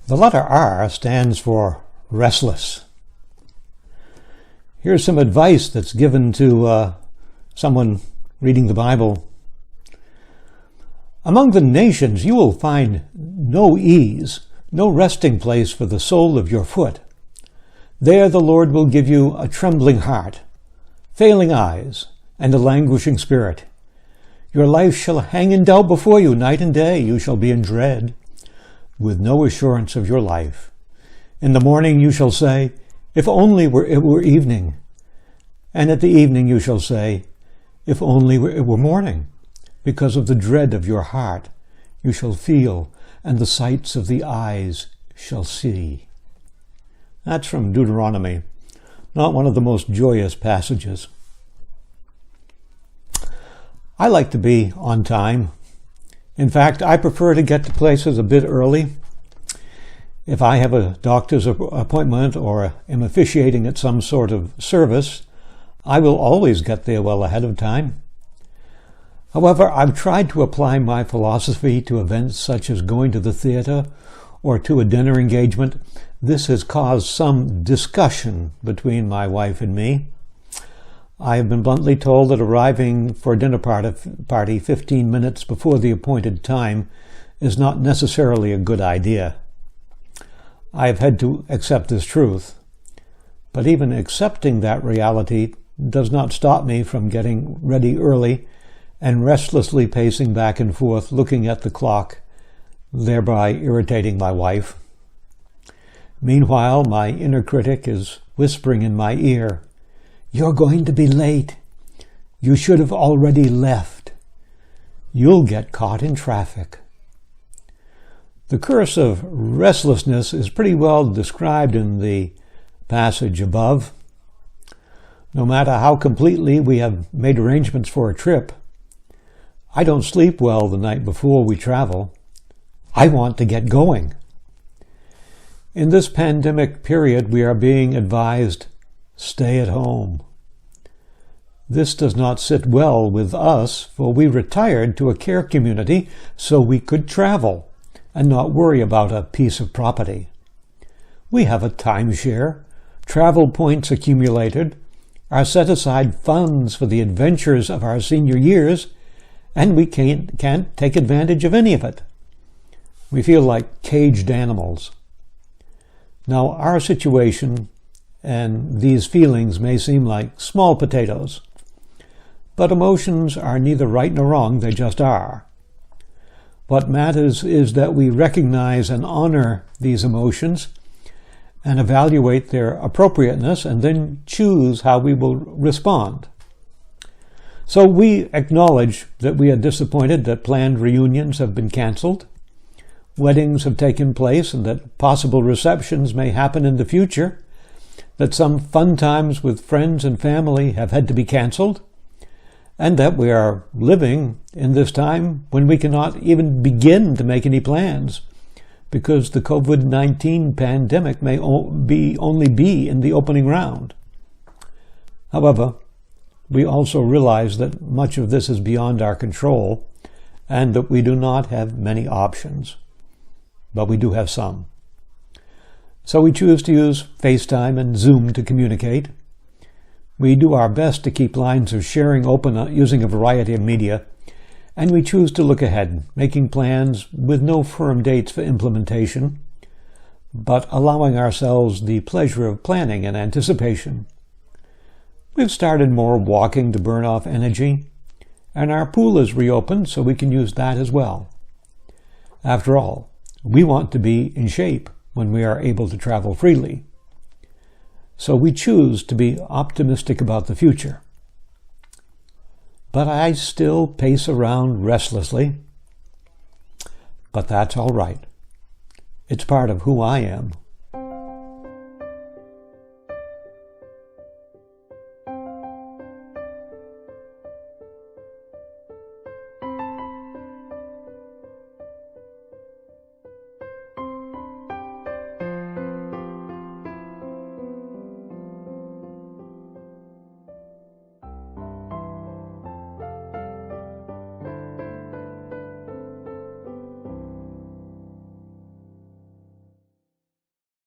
The letter R stands for restless. Here's some advice that's given to someone reading the Bible. Among the nations you will find no ease, no resting place for the sole of your foot. There the Lord will give you a trembling heart, failing eyes, and a languishing spirit. Your life shall hang in doubt before you night and day. You shall be in dread, with no assurance of your life. In the morning you shall say, if only it were evening. And at the evening you shall say, if only it were morning. Because of the dread of your heart you shall feel, and the sights of the eyes shall see. That's from Deuteronomy, not one of the most joyous passages. I like to be on time. In fact, I prefer to get to places a bit early. If I have a doctor's appointment or am officiating at some sort of service, I will always get there well ahead of time. However, I've tried to apply my philosophy to events such as going to the theater or to a dinner engagement. This has caused some discussion between my wife and me. I have been bluntly told that arriving for a dinner party 15 minutes before the appointed time is not necessarily a good idea. I have had to accept this truth, but even accepting that reality does not stop me from getting ready early and restlessly pacing back and forth, looking at the clock, thereby irritating my wife. Meanwhile, my inner critic is whispering in my ear, "You're going to be late. You should have already left. You'll get caught in traffic." The curse of restlessness is pretty well described in the passage above. No matter how completely we have made arrangements for a trip, I don't sleep well the night before we travel. I want to get going. In this pandemic period, we are being advised, stay at home. This does not sit well with us, for we retired to a care community so we could travel and not worry about a piece of property. We have a timeshare, travel points accumulated, our set-aside funds for the adventures of our senior years, and we can't take advantage of any of it. We feel like caged animals. Now, our situation and these feelings may seem like small potatoes, but emotions are neither right nor wrong, they just are. What matters is that we recognize and honor these emotions and evaluate their appropriateness and then choose how we will respond. So we acknowledge that we are disappointed that planned reunions have been canceled, weddings have taken place, and that possible receptions may happen in the future, that some fun times with friends and family have had to be canceled, and that we are living in this time when we cannot even begin to make any plans because the COVID-19 pandemic may only be in the opening round. However, we also realize that much of this is beyond our control and that we do not have many options, but we do have some. So we choose to use FaceTime and Zoom to communicate. We do our best to keep lines of sharing open using a variety of media, and we choose to look ahead, making plans with no firm dates for implementation, but allowing ourselves the pleasure of planning and anticipation. We've started more walking to burn off energy, and our pool is reopened so we can use that as well. After all, we want to be in shape when we are able to travel freely. So we choose to be optimistic about the future. But I still pace around restlessly. But that's all right. It's part of who I am.